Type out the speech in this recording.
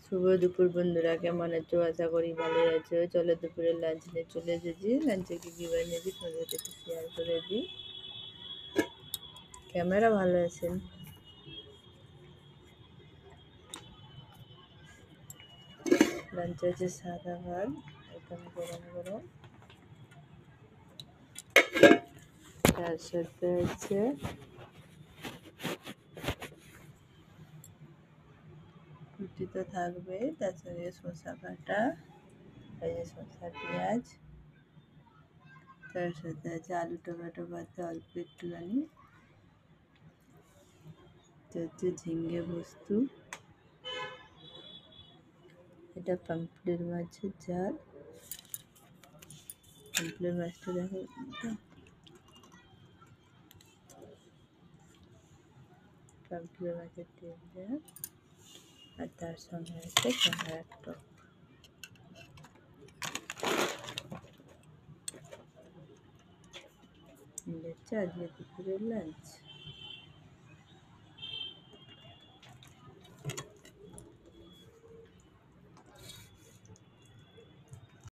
শুভ দুপুর বন্ধুরা, কেমন আছো? আশা করি ভালোই আছো। চলো দুপুরের লাঞ্চ নিয়ে চলে এসেছি। লাঞ্চে কি বানিয়েছি তোমাদের সাথে শেয়ার করে দিই। ক্যামেরা ভালো আছেন। লাঞ্চে আছে সাদা ভাত, এখানে গরম গরম, তার সাথে আছে রুটি তো থাকবে, তার সঙ্গে শসা কাটা, এই যে শসা পেঁয়াজ, তার সাথে আছে আলু টমেটো ভাতে অল্প একটুখানি, হচ্ছে ঝিঙ্গে বস্তু, এটা পাম্পলেট মাছের ঝাল। পাম্পলেট মাছটা দেখো, পাম্পলেট মাছের তেল দেওয়া, আর তার সঙ্গে আছে কমলার টক। হচ্ছে আজকে দুপুরের লাঞ্চ।